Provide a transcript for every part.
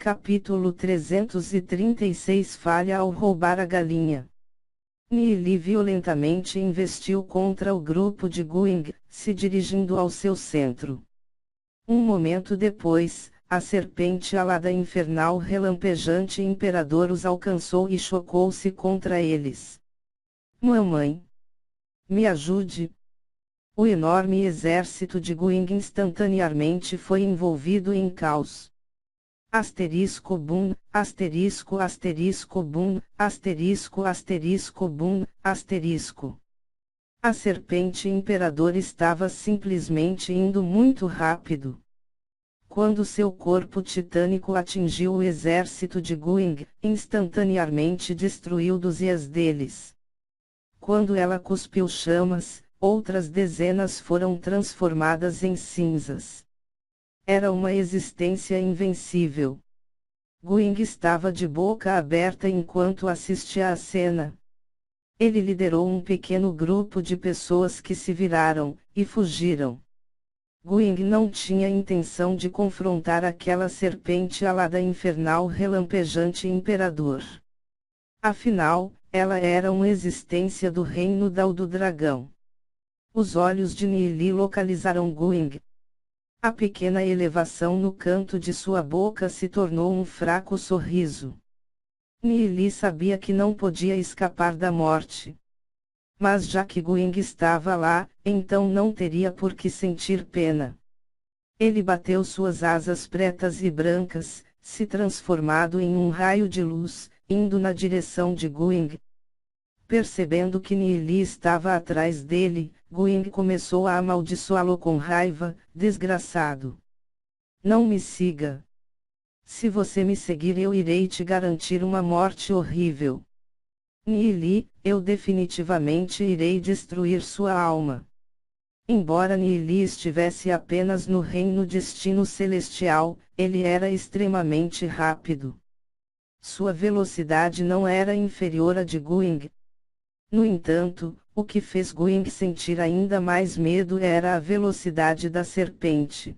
Capítulo 336 Falha ao roubar a galinha. Nili violentamente investiu contra o grupo de Guing, se dirigindo ao seu centro. Um momento depois, a serpente alada infernal relampejante imperador os alcançou e chocou-se contra eles. Mamãe! Me ajude! O enorme exército de Guing instantaneamente foi envolvido em caos. Asterisco boom, asterisco asterisco boom, asterisco asterisco boom, asterisco. A serpente imperador estava simplesmente indo muito rápido. Quando seu corpo titânico atingiu o exército de Guing, instantaneamente destruiu dúzias deles. Quando ela cuspiu chamas, outras dezenas foram transformadas em cinzas. Era uma existência invencível. Guing estava de boca aberta enquanto assistia à cena. Ele liderou um pequeno grupo de pessoas que se viraram, e fugiram. Guing não tinha intenção de confrontar aquela serpente alada infernal relampejante imperador. Afinal, ela era uma existência do reino do dragão. Os olhos de Nili localizaram Guing. A pequena elevação no canto de sua boca se tornou um fraco sorriso. Nili sabia que não podia escapar da morte. Mas já que Guing estava lá, então não teria por que sentir pena. Ele bateu suas asas pretas e brancas, se transformando em um raio de luz, indo na direção de Guing. Percebendo que Nili estava atrás dele, Guing começou a amaldiçoá-lo com raiva. Desgraçado! Não me siga! Se você me seguir eu irei te garantir uma morte horrível. Nili, eu definitivamente irei destruir sua alma. Embora Nili estivesse apenas no reino destino celestial, ele era extremamente rápido. Sua velocidade não era inferior à de Guing. No entanto, o que fez Guing sentir ainda mais medo era a velocidade da serpente.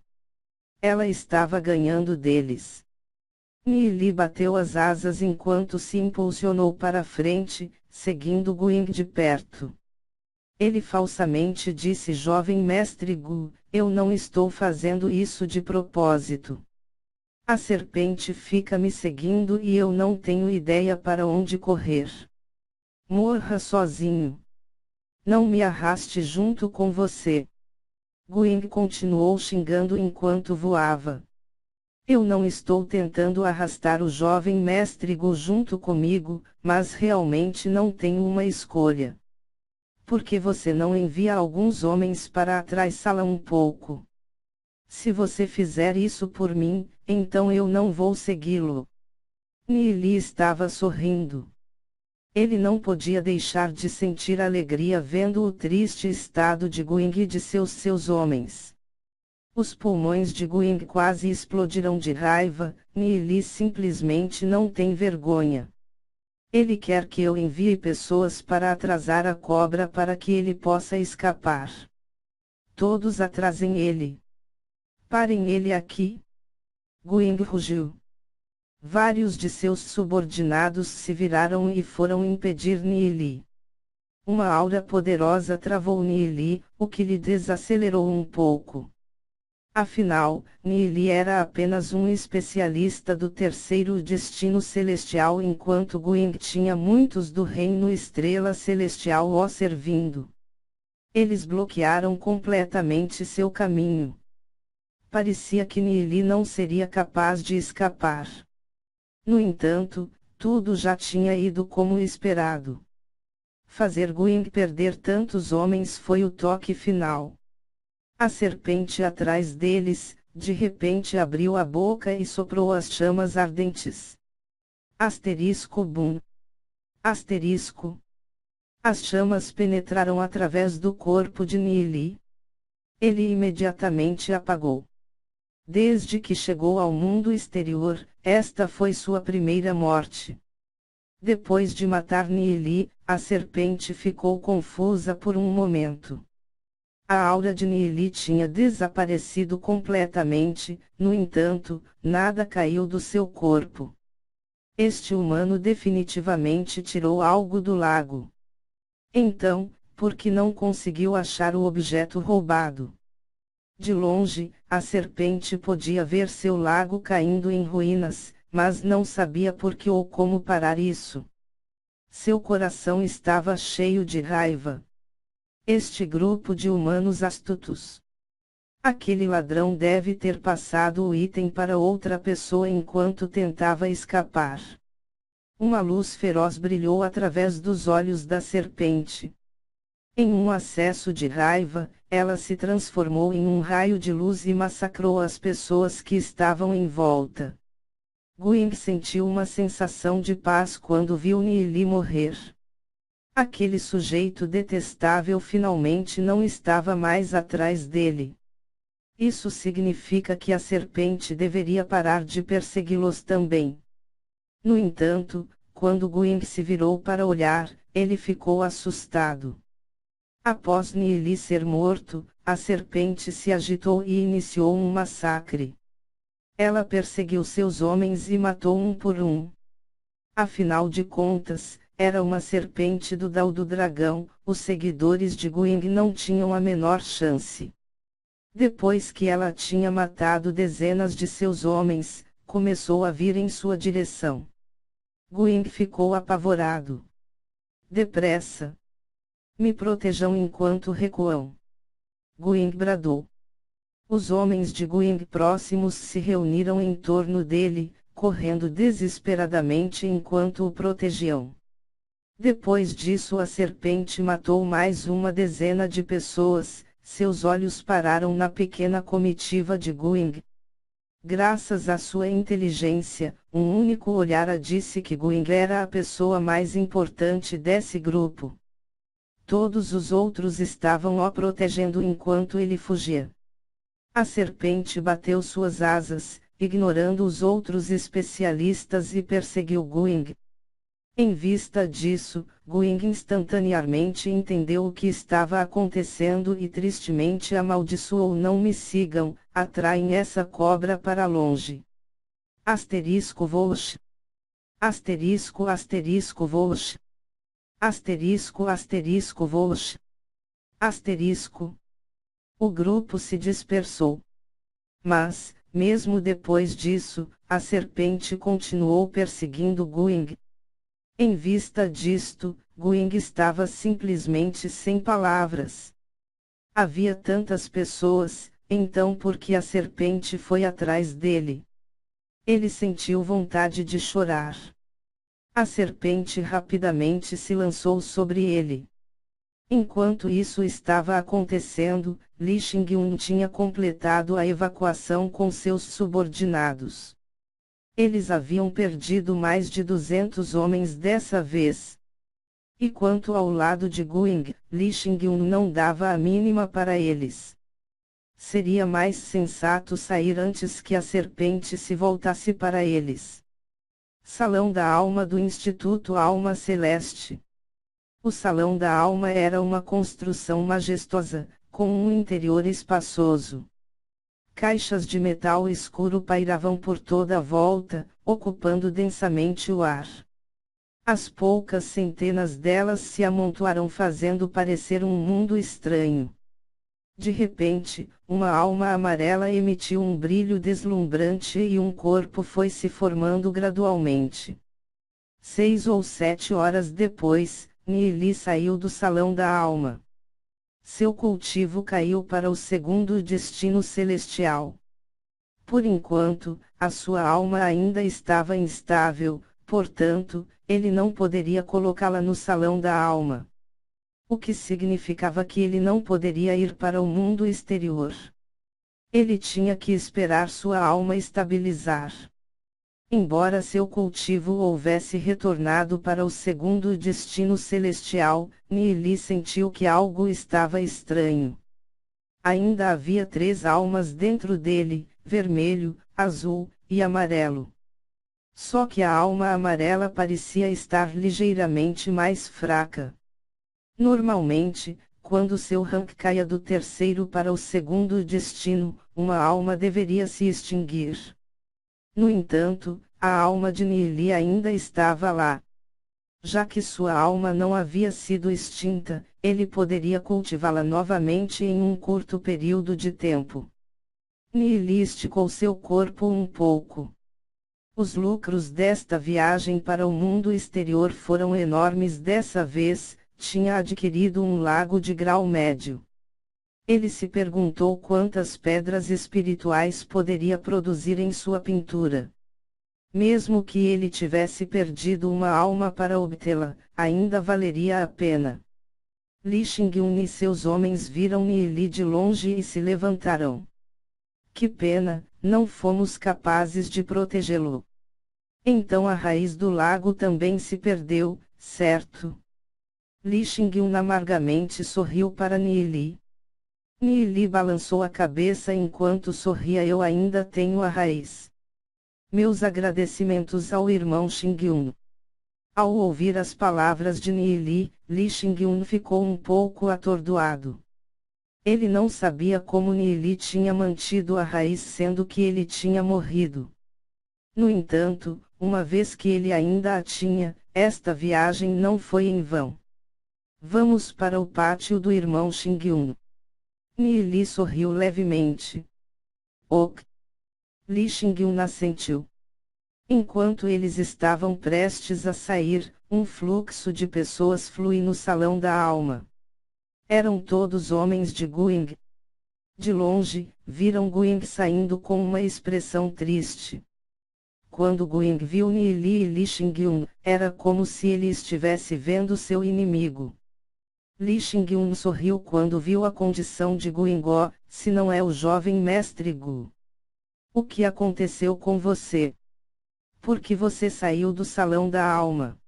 Ela estava ganhando deles. Nili bateu as asas enquanto se impulsionou para frente, seguindo Guing de perto. Ele falsamente disse: Jovem mestre Gu, eu não estou fazendo isso de propósito. A serpente fica me seguindo e eu não tenho ideia para onde correr. Morra sozinho. Não me arraste junto com você. Guing continuou xingando enquanto voava. Eu não estou tentando arrastar o jovem mestre Gu junto comigo, mas realmente não tenho uma escolha. Por que você não envia alguns homens para atrasá-la um pouco? Se você fizer isso por mim, então eu não vou segui-lo. Nili estava sorrindo. Ele não podia deixar de sentir alegria vendo o triste estado de Guing e de seus homens. Os pulmões de Guing quase explodiram de raiva. Nili simplesmente não tem vergonha. Ele quer que eu envie pessoas para atrasar a cobra para que ele possa escapar. Todos atrasem ele. Parem ele aqui. Guing rugiu. Vários de seus subordinados se viraram e foram impedir Nili. Uma aura poderosa travou Nili, o que lhe desacelerou um pouco. Afinal, Nili era apenas um especialista do terceiro destino celestial enquanto Guing tinha muitos do reino estrela celestial o servindo. Eles bloquearam completamente seu caminho. Parecia que Nili não seria capaz de escapar. No entanto, tudo já tinha ido como esperado. Fazer Guing perder tantos homens foi o toque final. A serpente atrás deles, de repente abriu a boca e soprou as chamas ardentes. Asterisco boom. Asterisco. As chamas penetraram através do corpo de Nili. Ele imediatamente apagou. Desde que chegou ao mundo exterior, esta foi sua primeira morte. Depois de matar Nili, a serpente ficou confusa por um momento. A aura de Nili tinha desaparecido completamente, no entanto, nada caiu do seu corpo. Este humano definitivamente tirou algo do lago. Então, por que não conseguiu achar o objeto roubado? De longe, a serpente podia ver seu lago caindo em ruínas, mas não sabia por que ou como parar isso. Seu coração estava cheio de raiva. Este grupo de humanos astutos. Aquele ladrão deve ter passado o item para outra pessoa enquanto tentava escapar. Uma luz feroz brilhou através dos olhos da serpente. Em um acesso de raiva, ela se transformou em um raio de luz e massacrou as pessoas que estavam em volta. Guing sentiu uma sensação de paz quando viu Nili morrer. Aquele sujeito detestável finalmente não estava mais atrás dele. Isso significa que a serpente deveria parar de persegui-los também. No entanto, quando Guing se virou para olhar, ele ficou assustado. Após Nili ser morto, a serpente se agitou e iniciou um massacre. Ela perseguiu seus homens e matou um por um. Afinal de contas, era uma serpente do Dao do Dragão, os seguidores de Guing não tinham a menor chance. Depois que ela tinha matado dezenas de seus homens, começou a vir em sua direção. Guing ficou apavorado. Depressa! Me protejam enquanto recuam. Guing bradou. Os homens de Guing próximos se reuniram em torno dele, correndo desesperadamente enquanto o protegiam. Depois disso a serpente matou mais uma dezena de pessoas. Seus olhos pararam na pequena comitiva de Guing. Graças à sua inteligência, um único olhar a disse que Guing era a pessoa mais importante desse grupo. Todos os outros estavam o protegendo enquanto ele fugia. A serpente bateu suas asas, ignorando os outros especialistas e perseguiu Guing. Em vista disso, Guing instantaneamente entendeu o que estava acontecendo e tristemente amaldiçoou: não me sigam, atraem essa cobra para longe. Asterisco Vosh. Asterisco asterisco Vosh. Asterisco asterisco Vosh. Asterisco. O grupo se dispersou. Mas, mesmo depois disso, a serpente continuou perseguindo Guing. Em vista disto, Guing estava simplesmente sem palavras. Havia tantas pessoas, então por que a serpente foi atrás dele? Ele sentiu vontade de chorar. A serpente rapidamente se lançou sobre ele. Enquanto isso estava acontecendo, Li Xingyun tinha completado a evacuação com seus subordinados. Eles haviam perdido mais de 200 homens dessa vez. E quanto ao lado de Guing, Li Xingyun não dava a mínima para eles. Seria mais sensato sair antes que a serpente se voltasse para eles. Salão da Alma do Instituto Alma Celeste. O Salão da Alma era uma construção majestosa, com um interior espaçoso. Caixas de metal escuro pairavam por toda a volta, ocupando densamente o ar. As poucas centenas delas se amontoaram fazendo parecer um mundo estranho. De repente, uma alma amarela emitiu um brilho deslumbrante e um corpo foi se formando gradualmente. 6 ou 7 horas depois, Nili saiu do Salão da Alma. Seu cultivo caiu para o segundo destino celestial. Por enquanto, a sua alma ainda estava instável, portanto, ele não poderia colocá-la no Salão da Alma. O que significava que ele não poderia ir para o mundo exterior. Ele tinha que esperar sua alma estabilizar. Embora seu cultivo houvesse retornado para o segundo destino celestial, Nili sentiu que algo estava estranho. Ainda havia 3 almas dentro dele, vermelho, azul e amarelo. Só que a alma amarela parecia estar ligeiramente mais fraca. Normalmente, quando seu rank caia do terceiro para o segundo destino, uma alma deveria se extinguir. No entanto, a alma de Nili ainda estava lá. Já que sua alma não havia sido extinta, ele poderia cultivá-la novamente em um curto período de tempo. Nili esticou seu corpo um pouco. Os lucros desta viagem para o mundo exterior foram enormes dessa vez, tinha adquirido um lago de grau médio. Ele se perguntou quantas pedras espirituais poderia produzir em sua pintura. Mesmo que ele tivesse perdido uma alma para obtê-la, ainda valeria a pena. Li Xingyun e seus homens viram Nili de longe e se levantaram. Que pena, não fomos capazes de protegê-lo. Então a raiz do lago também se perdeu, certo? Li Xingyun amargamente sorriu para Nili. Nili balançou a cabeça enquanto sorria. Eu ainda tenho a raiz. Meus agradecimentos ao irmão Xingyun. Ao ouvir as palavras de Nili, Li Xingyun ficou um pouco atordoado. Ele não sabia como Nili tinha mantido a raiz sendo que ele tinha morrido. No entanto, uma vez que ele ainda a tinha, esta viagem não foi em vão. Vamos para o pátio do irmão Xingyun. Nili sorriu levemente. Ok. Li Xingyun assentiu. Enquanto eles estavam prestes a sair, um fluxo de pessoas flui no salão da alma. Eram todos homens de Guing. De longe, viram Guing saindo com uma expressão triste. Quando Guing viu Nili e Li Xingyun, era como se ele estivesse vendo seu inimigo. Li Xingyun sorriu quando viu a condição de Guingó, se não é o jovem mestre Gu. O que aconteceu com você? Por que você saiu do salão da alma?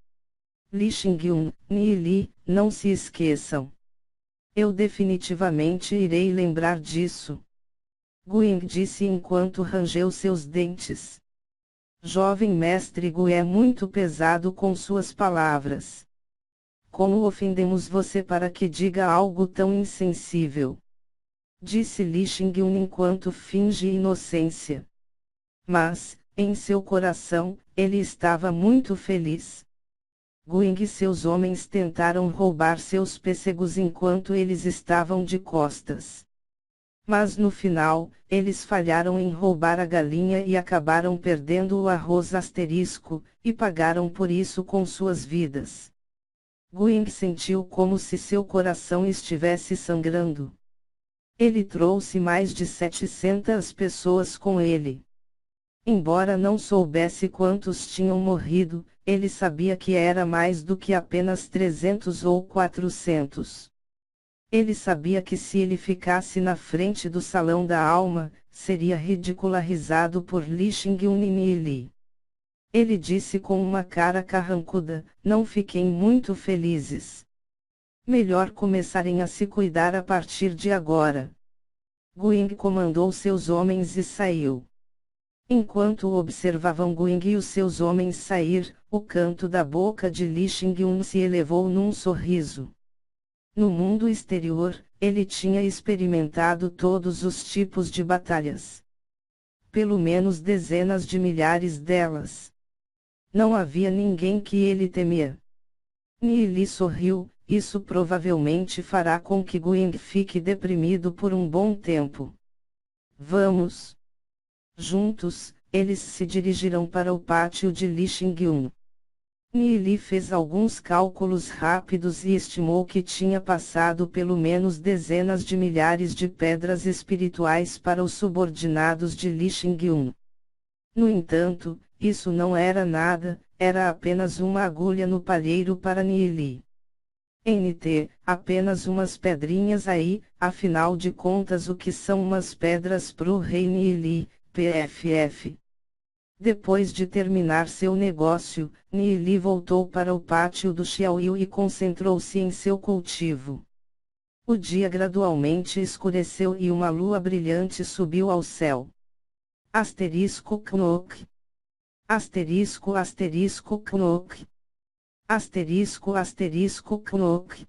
Li Xingyun, Nili, não se esqueçam. Eu definitivamente irei lembrar disso. Guing disse enquanto rangeu seus dentes. Jovem mestre Gu é muito pesado com suas palavras. Como ofendemos você para que diga algo tão insensível? Disse Li Xingyun enquanto finge inocência. Mas, em seu coração, ele estava muito feliz. Guing e seus homens tentaram roubar seus pêssegos enquanto eles estavam de costas. Mas no final, eles falharam em roubar a galinha e acabaram perdendo o arroz asterisco, e pagaram por isso com suas vidas. Guing sentiu como se seu coração estivesse sangrando. Ele trouxe mais de 700 pessoas com ele. Embora não soubesse quantos tinham morrido, ele sabia que era mais do que apenas 300 ou 400. Ele sabia que se ele ficasse na frente do salão da alma, seria ridicularizado por Li Xingyun e Nili. Ele disse com uma cara carrancuda, não fiquem muito felizes. Melhor começarem a se cuidar a partir de agora. Guing comandou seus homens e saiu. Enquanto observavam Guing e os seus homens sair, o canto da boca de Li Xingyun se elevou num sorriso. No mundo exterior, ele tinha experimentado todos os tipos de batalhas. Pelo menos dezenas de milhares delas. Não havia ninguém que ele temia. Nili sorriu, isso provavelmente fará com que Guing fique deprimido por um bom tempo. Vamos. Juntos, eles se dirigiram para o pátio de Li Xingyun. Nili fez alguns cálculos rápidos e estimou que tinha passado pelo menos dezenas de milhares de pedras espirituais para os subordinados de Li Xingyun. No entanto, isso não era nada, era apenas uma agulha no palheiro para Nili. NT, apenas umas pedrinhas aí, afinal de contas o que são umas pedras pro rei Nili, PFF. Depois de terminar seu negócio, Nili voltou para o pátio do Xiaoyu e concentrou-se em seu cultivo. O dia gradualmente escureceu e uma lua brilhante subiu ao céu. Asterisco Knok. Asterisco asterisco Knok. Asterisco asterisco Knok.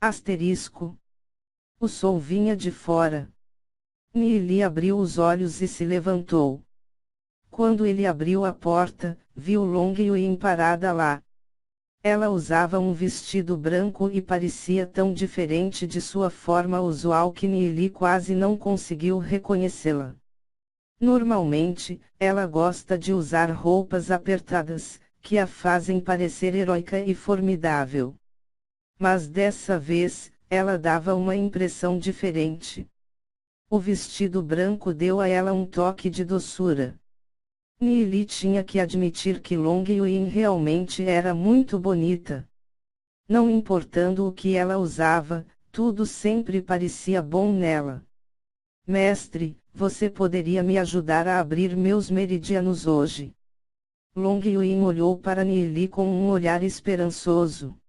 Asterisco. O som vinha de fora. Nili abriu os olhos e se levantou. Quando ele abriu a porta, viu Long Yuin parada lá. Ela usava um vestido branco e parecia tão diferente de sua forma usual que Nili quase não conseguiu reconhecê-la. Normalmente, ela gosta de usar roupas apertadas, que a fazem parecer heróica e formidável. Mas dessa vez, ela dava uma impressão diferente. O vestido branco deu a ela um toque de doçura. Nili tinha que admitir que Long Yuin realmente era muito bonita. Não importando o que ela usava, tudo sempre parecia bom nela. Mestre, você poderia me ajudar a abrir meus meridianos hoje? Long Yuin olhou para Nili com um olhar esperançoso.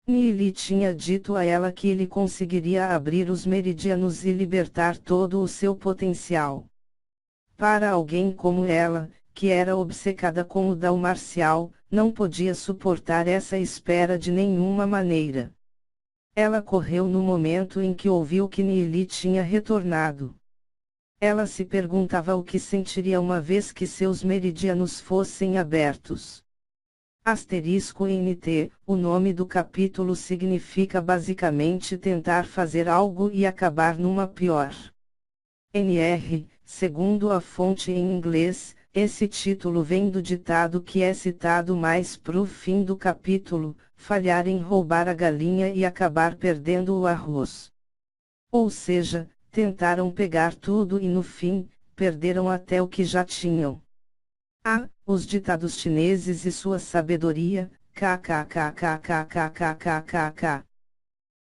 Nili tinha dito a ela que ele conseguiria abrir os meridianos e libertar todo o seu potencial. Para alguém como ela, que era obcecada com o Dao marcial, não podia suportar essa espera de nenhuma maneira. Ela correu no momento em que ouviu que Nili tinha retornado. Ela se perguntava o que sentiria uma vez que seus meridianos fossem abertos. *NT, o nome do capítulo significa basicamente tentar fazer algo e acabar numa pior. NR, segundo a fonte em inglês, esse título vem do ditado que é citado mais pro fim do capítulo, falhar em roubar a galinha e acabar perdendo o arroz. Ou seja, tentaram pegar tudo e no fim, perderam até o que já tinham. Os ditados chineses e sua sabedoria, kkkkkkkkkk.